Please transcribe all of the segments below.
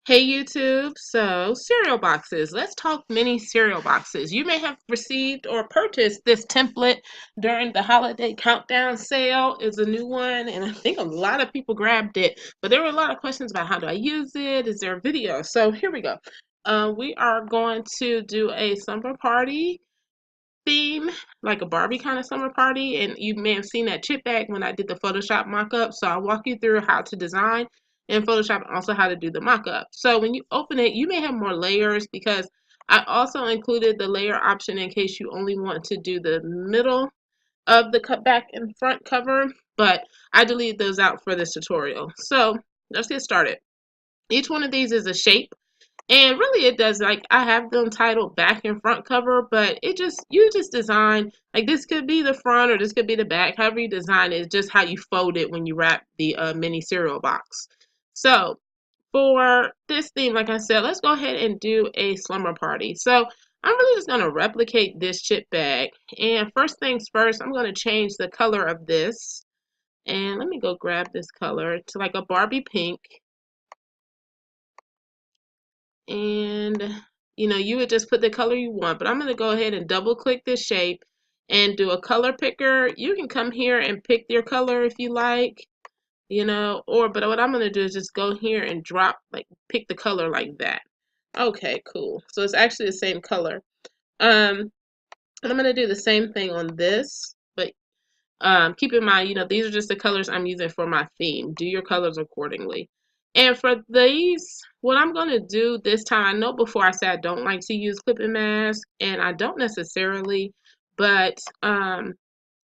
Hey YouTube, so cereal boxes. Let's talk mini cereal boxes. You may have received or purchased this template during the holiday countdown sale. It's a new one, and I think a lot of people grabbed it, but there were a lot of questions about how do I use it? Is there a video? So here we go. We are going to do a slumber party theme, like a Barbie kind of summer party. And you may have seen that chip bag when I did the Photoshop mock-up. So I'll walk you through how to design in Photoshop and also how to do the mock-up. So when you open it, you may have more layers because I also included the layer option in case you only want to do the middle of the cut back and front cover, but I deleted those out for this tutorial. So let's get started. Each one of these is a shape. And really it does, like, I have them titled back and front cover, but you just design, like, this could be the front or this could be the back. However you design it, it's just how you fold it when you wrap the mini cereal box. So for this theme, like I said, let's go ahead and do a slumber party. So I'm really just going to replicate this chip bag. And first things first, I'm going to change the color of this. And let me go grab this color to like a Barbie pink. And you would just put the color you want, but I'm going to go ahead and double click this shape and do a color picker. You can come here and pick your color if you like, but what I'm going to do is just go here and pick the color like that. Okay, cool. So it's actually the same color. And I'm going to do the same thing on this, but keep in mind, these are just the colors I'm using for my theme. Do your colors accordingly. And for these, what I'm going to do this time, I know before I said I don't like to use clipping mask, and I don't necessarily, but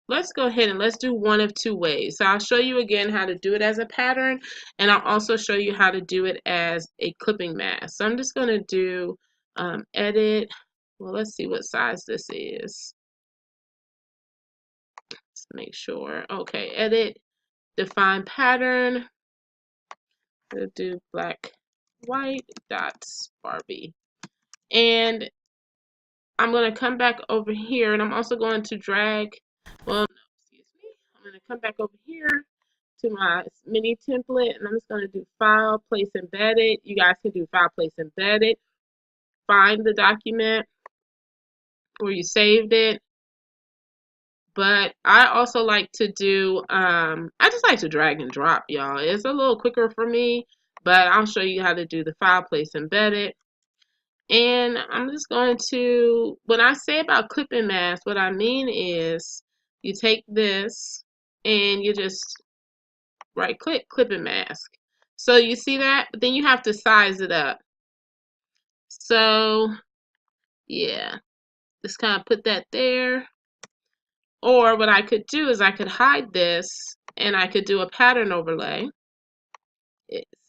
let's go ahead and let's do one of two ways. So I'll show you again how to do it as a pattern, and I'll also show you how to do it as a clipping mask. So I'm just going to do edit. Well, let's see what size this is. Let's make sure. Okay, edit. Define pattern. We'll do black, white, dots, Barbie. And I'm going to come back over here and I'm also going to drag, well, no, excuse me. I'm going to come back over here to my mini template and I'm just going to do file, place embedded. You guys can do file, place embedded. Find the document where you saved it. But I also like to do, I just like to drag and drop, y'all. It's a little quicker for me, but I'll show you how to do the file, place, embedded. And I'm just going to, when I say about clipping mask, what I mean is you take this and you just right click, clipping mask. So you see that, but then you have to size it up. So yeah, just kind of put that there. Or what I could do is I could hide this and I could do a pattern overlay.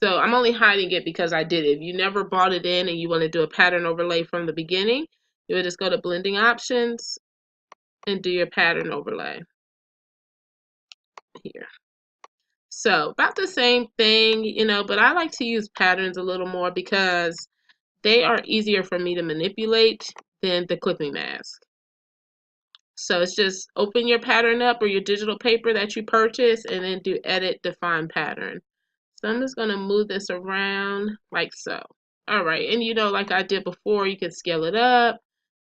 So I'm only hiding it because I did it. If you never bought it in and you want to do a pattern overlay from the beginning, you would just go to blending options and do your pattern overlay here. So about the same thing, but I like to use patterns a little more because they are easier for me to manipulate than the clipping mask. So it's just open your pattern up or your digital paper that you purchase and then do edit, define pattern. So I'm just going to move this around like so. All right, and like I did before, you could scale it up,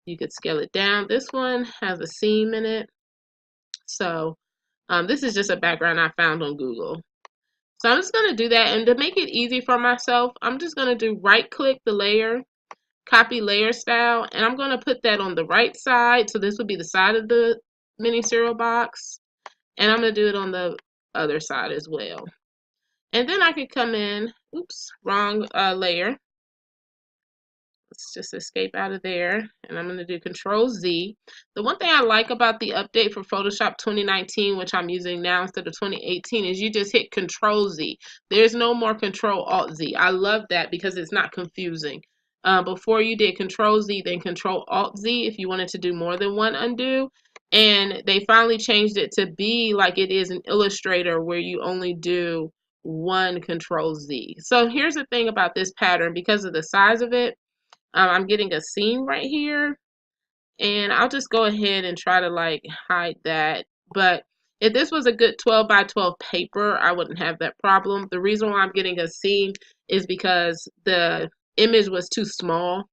you could scale it down. This one has a seam in it. So this is just a background I found on Google. So I'm just going to do that, and to make it easy for myself, I'm just going to do right click the layer, copy layer style, and I'm going to put that on the right side. So this would be the side of the mini cereal box, and I'm going to do it on the other side as well. And then I could come in, oops, wrong layer. Let's just escape out of there. And I'm going to do Control Z. The one thing I like about the update for Photoshop 2019, which I'm using now instead of 2018, is you just hit Control Z. There's no more Control Alt Z. I love that because it's not confusing. Before you did Control Z, then Control Alt Z if you wanted to do more than one undo. And they finally changed it to be like it is in Illustrator where you only do one Control Z. So here's the thing about this pattern, because of the size of it, I'm getting a seam right here, and I'll just go ahead and try to like hide that. But if this was a good 12 by 12 paper, I wouldn't have that problem. The reason why I'm getting a seam is because the image was too small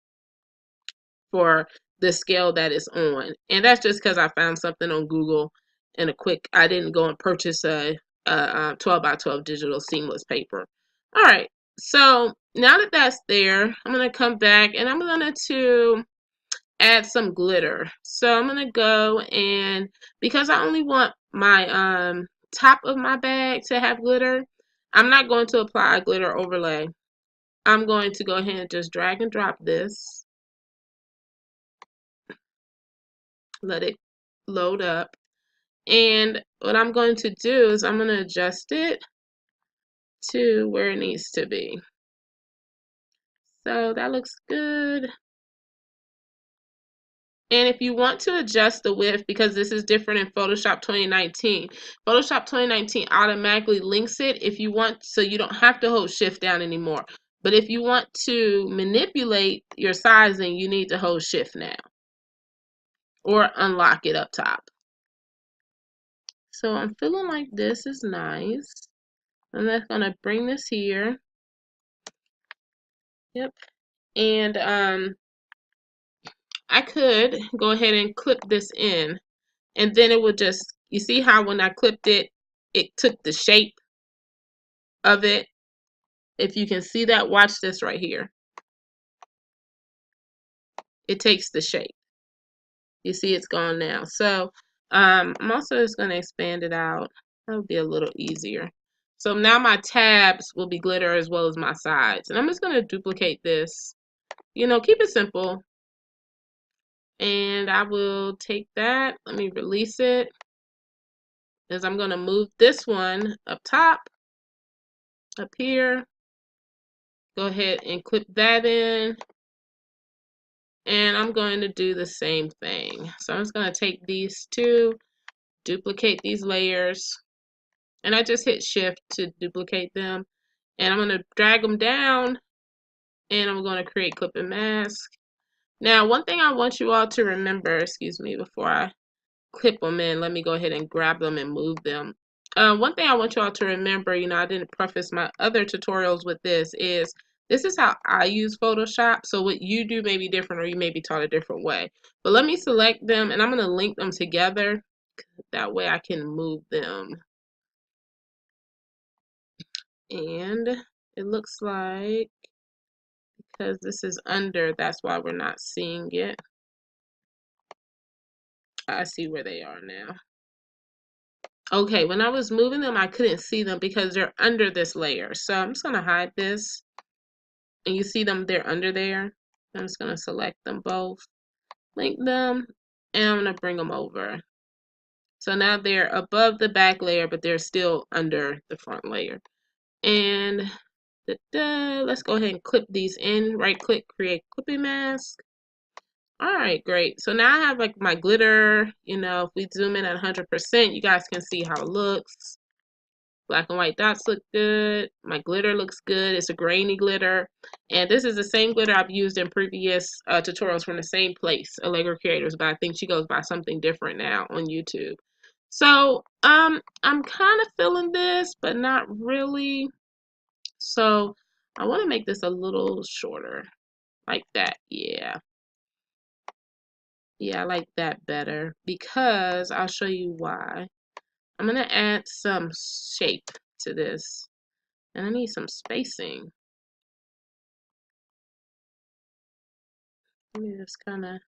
for the scale that it's on. And that's just because I found something on Google and I didn't go and purchase a 12 by 12 digital seamless paper. All right, so now that that's there, I'm going to come back and I'm going to add some glitter. So I'm going to go and because I only want my top of my bag to have glitter, I'm not going to apply a glitter overlay. I'm going to go ahead and just drag and drop this. Let it load up. And what I'm going to do is I'm going to adjust it to where it needs to be. So that looks good. And if you want to adjust the width, because this is different in Photoshop 2019, Photoshop 2019 automatically links it if you want, so you don't have to hold shift down anymore. But if you want to manipulate your sizing, you need to hold shift now or unlock it up top. So I'm feeling like this is nice. I'm just going to bring this here. Yep. And I could go ahead and clip this in, and then it would just, you see how when I clipped it, it took the shape of it. If you can see that, watch this right here. It takes the shape. You see it's gone now. So I'm also just going to expand it out. That'll be a little easier. So now my tabs will be glitter as well as my sides. And I'm just going to duplicate this. You know, keep it simple. And I will take that. Let me release it. As I'm going to move this one up top, up here. Go ahead and clip that in. And I'm going to do the same thing. So I'm just going to take these two, duplicate these layers. And I just hit shift to duplicate them. And I'm going to drag them down. And I'm going to create clip and mask. Now, one thing I want you all to remember, excuse me, before I clip them in, let me go ahead and grab them and move them. One thing I want you all to remember, you know, I didn't preface my other tutorials with this is how I use Photoshop. So what you do may be different, or you may be taught a different way. But let me select them and I'm going to link them together. That way I can move them. And it looks like, because this is under, that's why we're not seeing it. I see where they are now. Okay, when I was moving them, I couldn't see them because they're under this layer. So I'm just going to hide this. And you see them, they're under there. I'm just going to select them both, link them, and I'm going to bring them over. So now they're above the back layer, but they're still under the front layer. And let's go ahead and clip these in. Right click, create clipping mask. All right, great. So now I have like my glitter. You know, if we zoom in at 100%, you guys can see how it looks. Black and white dots look good. My glitter looks good. It's a grainy glitter. And this is the same glitter I've used in previous tutorials from the same place, Allegro Creators, but I think she goes by something different now on YouTube. So I'm kind of feeling this, but not really. So I want to make this a little shorter, like that. Yeah. Yeah, I like that better because I'll show you why. I'm going to add some shape to this. And I need some spacing. Let me just kind of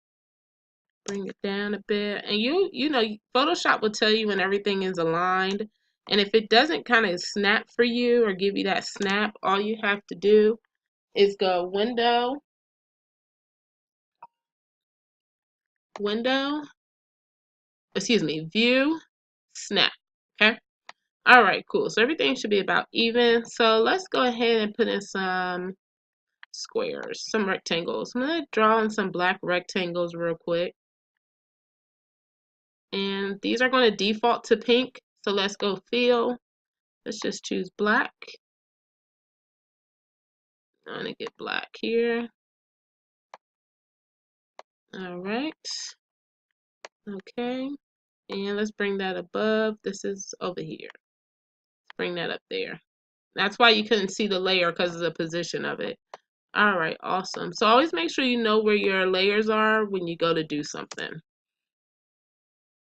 bring it down a bit. And you know, Photoshop will tell you when everything is aligned. And if it doesn't kind of snap for you or give you that snap, all you have to do is go view, snap. Okay. All right, cool. So everything should be about even. So let's go ahead and put in some squares, some rectangles. I'm going to draw in some black rectangles real quick. And these are going to default to pink. So let's go fill. Let's just choose black. I'm going to get black here. All right. Okay. And let's bring that above. This is over here. Let's bring that up there. That's why you couldn't see the layer because of the position of it. All right, awesome. So always make sure you know where your layers are when you go to do something.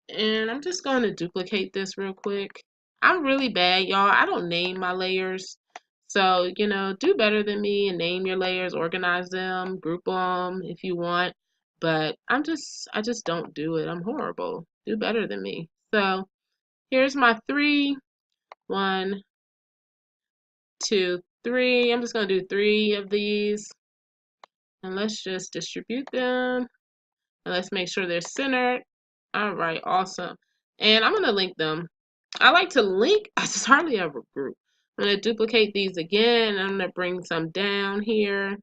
And I'm just going to duplicate this real quick. I'm really bad, y'all. I don't name my layers. So, do better than me and name your layers, organize them, group them if you want. But I just don't do it. I'm horrible. Do better than me. So, here's my 3. 1, 2, 3. I'm just going to do 3 of these. And let's just distribute them. And let's make sure they're centered. All right, awesome. And I'm going to link them. I like to link. I just hardly ever group. I'm going to duplicate these again. I'm going to bring some down here.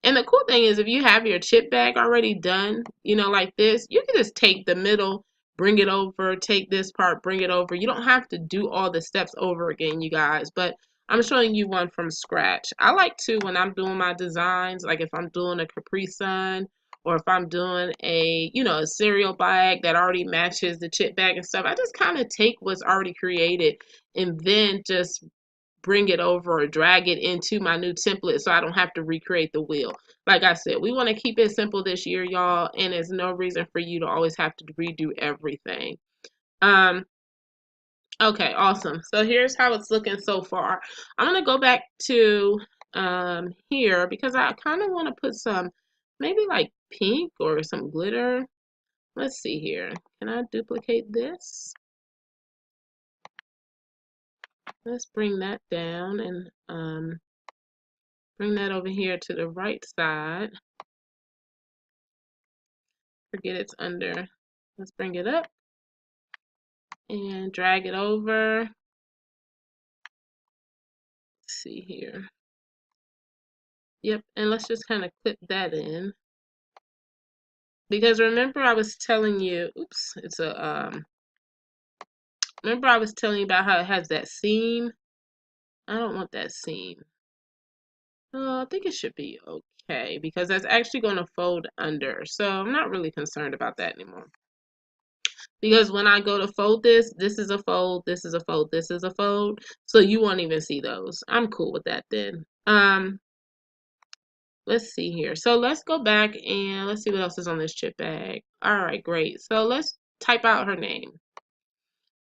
And the cool thing is if you have your chip bag already done, like this, you can just take the middle, bring it over, take this part, bring it over. You don't have to do all the steps over again, you guys, but I'm showing you one from scratch. I like to, when I'm doing my designs, like if I'm doing a Capri Sun or if I'm doing a cereal bag that already matches the chip bag and stuff, I just kind of take what's already created and then just bring it over or drag it into my new template so I don't have to recreate the wheel. Like I said, we want to keep it simple this year, y'all, and there's no reason for you to always have to redo everything. Okay, awesome. So here's how it's looking so far. I'm going to go back to here because I kind of want to put some maybe like pink or some glitter. Let's see here. Can I duplicate this? Let's bring that down and bring that over here to the right side. Forget it's under. Let's bring it up and drag it over. Let's see here. Yep, and let's just kind of clip that in. Because remember I was telling you, oops, it's a remember I was telling you about how it has that seam? I don't want that seam. I think it should be okay because that's actually going to fold under. So I'm not really concerned about that anymore. Because when I go to fold this, this is a fold, this is a fold, this is a fold. So you won't even see those. I'm cool with that then. Let's see here. So let's go back and let's see what else is on this chip bag. All right, great. So let's type out her name.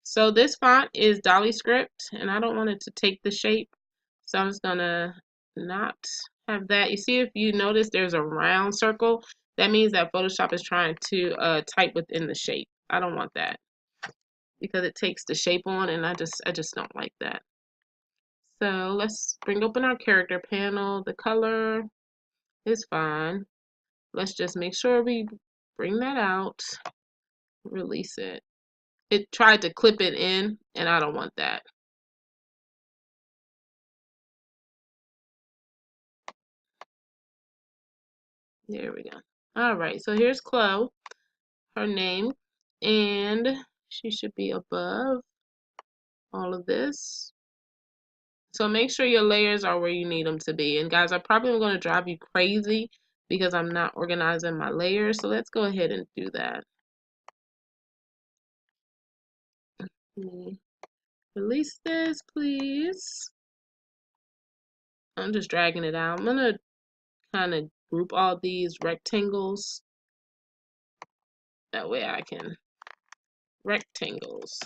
So this font is Dolly Script, and I don't want it to take the shape. So I'm just gonna not have that. You see, if you notice there's a round circle, that means that Photoshop is trying to type within the shape. I don't want that because it takes the shape on, and I just don't like that. So let's bring open our character panel. The color is fine. Let's just make sure we bring that out, release it. It tried to clip it in, and I don't want that. There we go. All right, so here's Chloe, her name, and she should be above all of this. So make sure your layers are where you need them to be. And guys, I probably am going to drive you crazy because I'm not organizing my layers. So let's go ahead and do that. Let me release this, please. I'm just dragging it out. I'm going to kind of group all these rectangles. That way I can rectangles.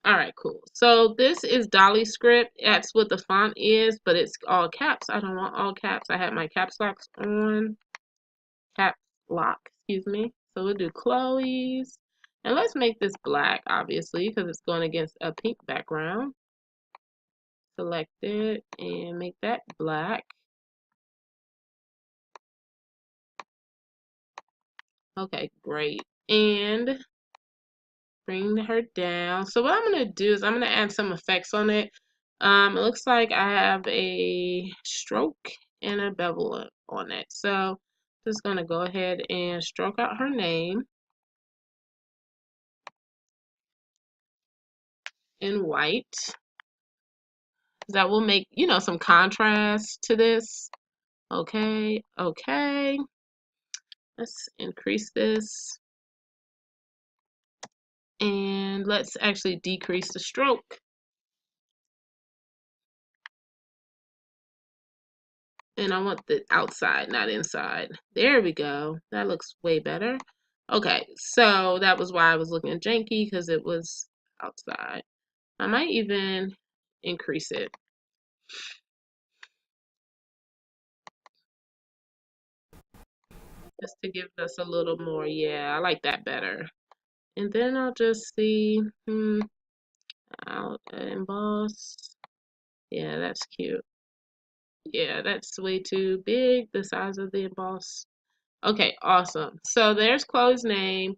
All right, cool. So this is Dolly Script. That's what the font is, but it's all caps. I don't want all caps. I have my caps locks on. Caps lock, excuse me. So we'll do Chloe's. And let's make this black, obviously, because it's going against a pink background. Select it and make that black. Okay, great. And bring her down. So what I'm going to do is I'm going to add some effects on it. It looks like I have a stroke and a bevel on it. So just going to go ahead and stroke out her name in white. That will make, some contrast to this. Okay, okay. Let's increase this. And let's actually decrease the stroke. And I want the outside, not inside. There we go. That looks way better. Okay, so that was why I was looking janky, because it was outside. I might even increase it just to give us a little more. Yeah, I like that better. And then I'll just see, out emboss. Yeah, that's cute. Yeah, that's way too big, the size of the emboss. Okay, awesome. So there's Chloe's name,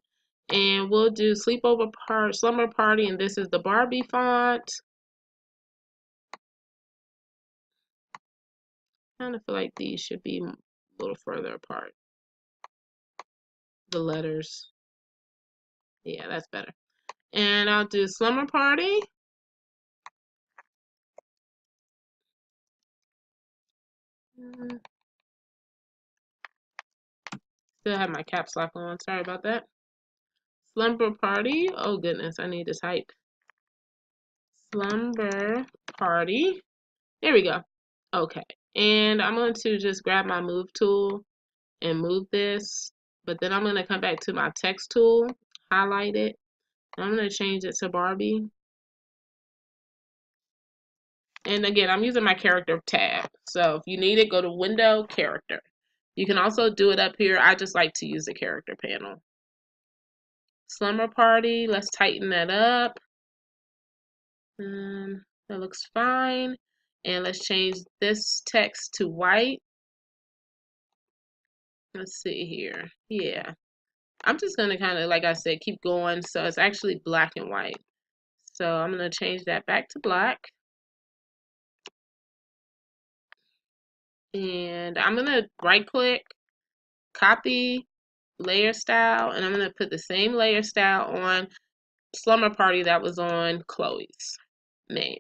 and we'll do slumber party, and this is the Barbie font. I kind of feel like these should be a little further apart. The letters. Yeah, that's better. And I'll do slumber party. Still have my caps lock on. Sorry about that. Slumber party. Oh goodness, I need to type. Slumber party. There we go. Okay. And I'm going to just grab my move tool and move this. But then I'm going to come back to my text tool, highlight it. And I'm going to change it to Barbie. And again, I'm using my character tab. So if you need it, go to Window, Character. You can also do it up here. I just like to use the character panel. Slumber party. Let's tighten that up. That looks fine. And let's change this text to white. Let's see here. Yeah. I'm just going to kind of, like I said, keep going. So it's actually black and white. So I'm going to change that back to black. And I'm going to right click, copy layer style. And I'm going to put the same layer style on Slumber Party that was on Chloe's name.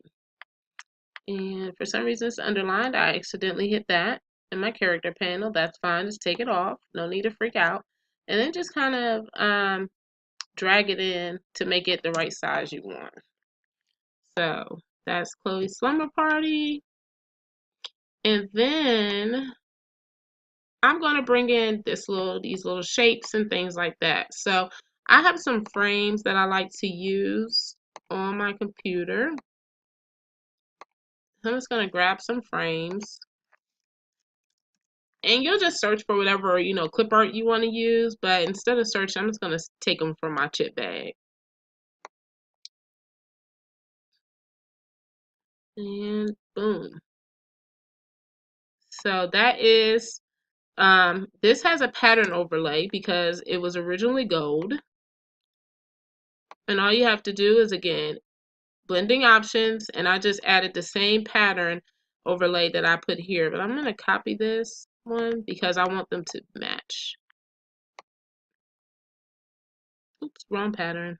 And for some reason it's underlined. I accidentally hit that in my character panel. That's fine. Just take it off. No need to freak out. And then just kind of drag it in to make it the right size you want. So that's Chloe's slumber party. And then I'm going to bring in these little shapes and things like that. So I have some frames that I like to use on my computer. I'm just going to grab some frames. And you'll just search for whatever, clip art you want to use. But instead of searching, I'm just going to take them from my chip bag. And boom. So that is, this has a pattern overlay because it was originally gold. And all you have to do is, again, blending options. And I just added the same pattern overlay that I put here. But I'm going to copy this one because I want them to match. Oops, wrong pattern.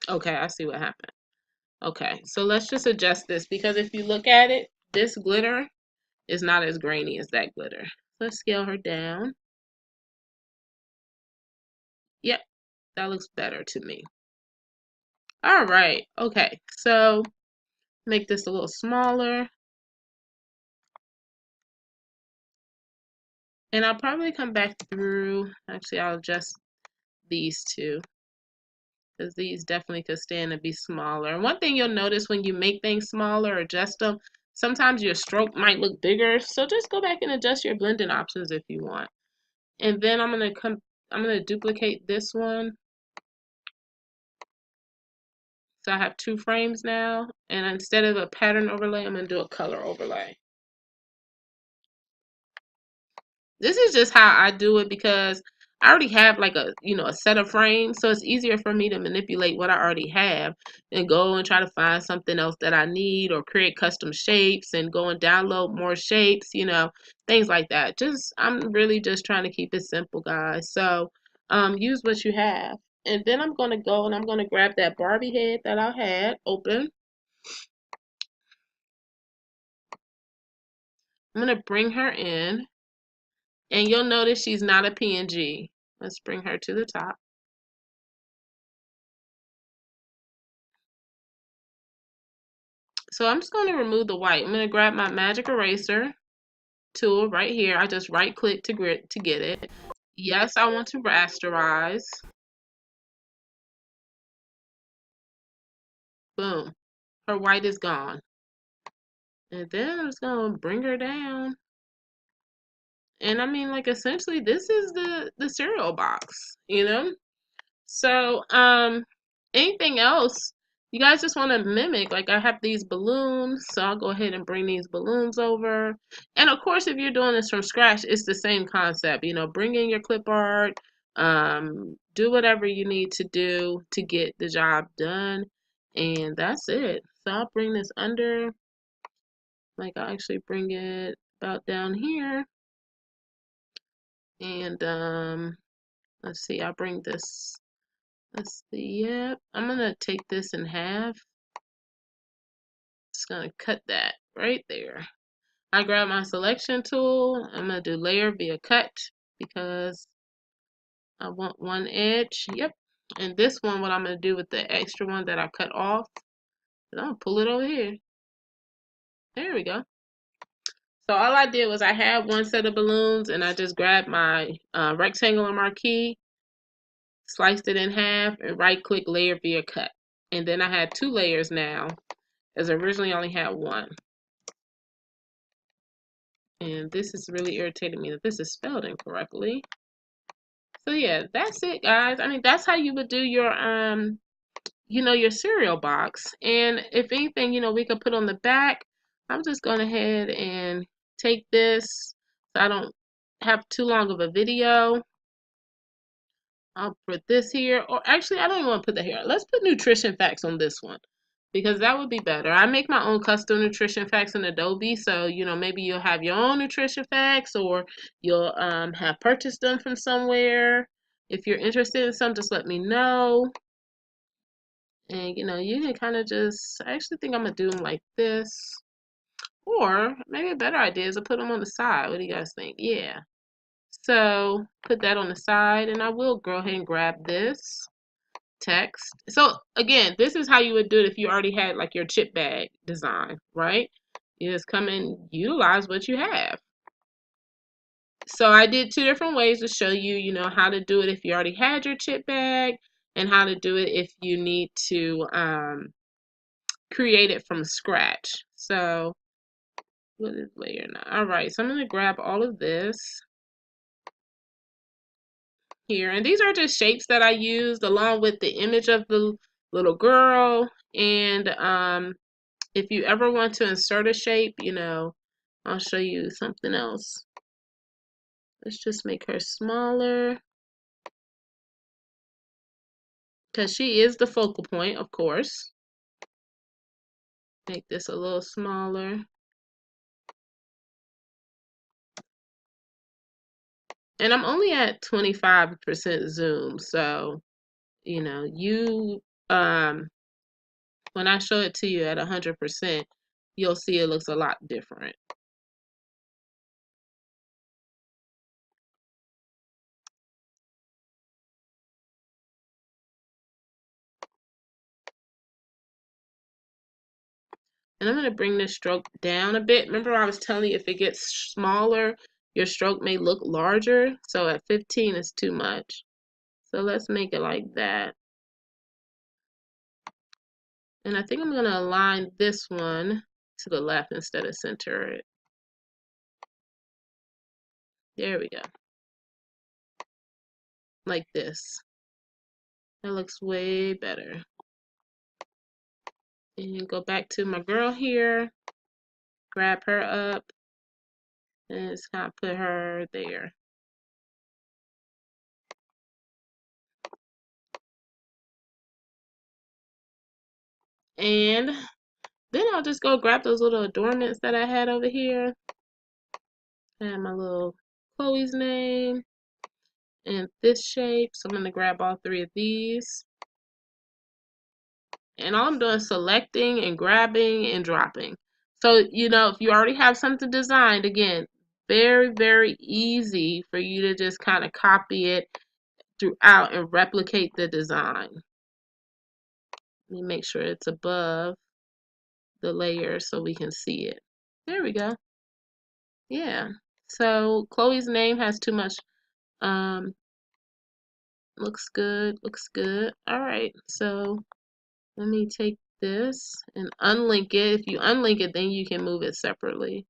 Okay, I see what happened. Okay, so let's just adjust this because if you look at it, this glitter is not as grainy as that glitter. Let's scale her down. Yep, that looks better to me. All right, okay, so make this a little smaller. And I'll probably come back through, actually I'll adjust these two because these definitely could stand to be smaller. And one thing you'll notice when you make things smaller or adjust them, sometimes your stroke might look bigger. So just go back and adjust your blending options if you want. And then I'm gonna duplicate this one. So I have two frames now, and instead of a pattern overlay, I'm gonna do a color overlay. This is just how I do it because I already have like a set of frames, so it's easier for me to manipulate what I already have and go and try to find something else that I need or create custom shapes and go and download more shapes, things like that. I'm really just trying to keep it simple, guys. So use what you have. And then I'm gonna go and I'm gonna grab that Barbie head that I had open. I'm gonna bring her in. And you'll notice she's not a PNG. Let's bring her to the top. So I'm just going to remove the white. I'm going to grab my magic eraser. tool right here. I just right click to get it. Yes, I want to rasterize. Boom. Her white is gone. And then I'm just gonna bring her down. And I mean, like, essentially this is the cereal box, you know? So, anything else you guys just want to mimic? Like, I have these balloons, so I'll go ahead and bring these balloons over. And of course, if you're doing this from scratch, it's the same concept. You know, bring in your clip art, do whatever you need to do to get the job done, and that's it. So I'll bring this under, like I'll actually bring it about down here, and let's see, I'll bring this. Let's see, yep. I'm gonna take this in half. Just gonna cut that right there. I grab my selection tool. I'm gonna do layer via cut because I want one edge. Yep. And this one, what I'm gonna do with the extra one that I cut off, is I'm gonna pull it over here. There we go. So all I did was I had one set of balloons and I just grabbed my rectangular marquee, sliced it in half, and right click layer via cut. And then I had two layers now, as I originally only had one. And this is really irritating me that this is spelled incorrectly. So yeah, that's it, guys. I mean, that's how you would do your your cereal box. And if anything, we could put on the back. I'm just going ahead and take this so I don't have too long of a video. I'll put this here, or actually, I don't even want to put that here. Let's put nutrition facts on this one because that would be better. I make my own custom nutrition facts in Adobe, so maybe you'll have your own nutrition facts, or you'll have purchased them from somewhere. If you're interested in some, just let me know. And you can kind of just. I actually think I'm gonna do them like this, or maybe a better idea is to put them on the side. What do you guys think? Yeah. So put that on the side, and I will go ahead and grab this text. So again, this is how you would do it if you already had like your chip bag design, right? You just come and utilize what you have. So I did two different ways to show you, how to do it if you already had your chip bag, and how to do it if you need to create it from scratch. So what is layer now? All right, so I'm going to grab all of this here, and these are just shapes that I used along with the image of the little girl. And if you ever want to insert a shape, I'll show you something else. Let's just make her smaller because she is the focal point, of course. Make this a little smaller. And I'm only at 25% zoom, so you when I show it to you at 100%, you'll see it looks a lot different. And I'm going to bring this stroke down a bit. Remember I was telling you if it gets smaller, your stroke may look larger. So at 15 is too much. So let's make it like that. And I think I'm going to align this one to the left instead of center it. There we go. Like this. That looks way better. And go back to my girl here. Grab her up. And just kind of put her there. And then I'll just go grab those little adornments that I had over here. I have my little Chloe's name and this shape. So I'm going to grab all three of these. And all I'm doing is selecting and grabbing and dropping. So, if you already have something designed, again, very, very easy for you to just kind of copy it throughout and replicate the design. Let me make sure it's above the layer so we can see it. There we go. Yeah. So Chloe's name has too much. Um, looks good. Looks good. All right. So let me take this and unlink it. If you unlink it, then you can move it separately.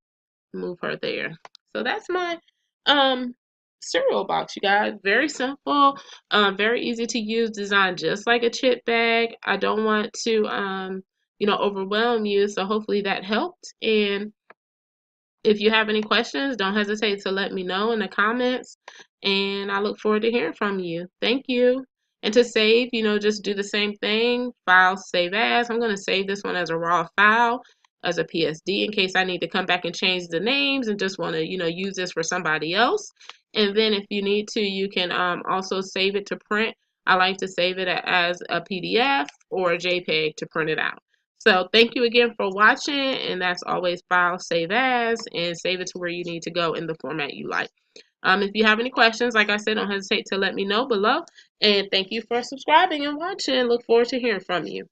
Move her there. So that's my um cereal box, you guys. Very simple, very easy to use, designed just like a chip bag. I don't want to overwhelm you, so hopefully that helped. And if you have any questions, don't hesitate to let me know in the comments, and I look forward to hearing from you. Thank you. And to save, just do the same thing. File, save as. I'm going to save this one as a raw file, as a PSD, in case I need to come back and change the names and just want to, use this for somebody else. And then if you need to, you can also save it to print. I like to save it as a PDF or a JPEG to print it out. So thank you again for watching, and that's always file, save as, and save it to where you need to go in the format you like. If you have any questions, like I said, don't hesitate to let me know below. And thank you for subscribing and watching. Look forward to hearing from you.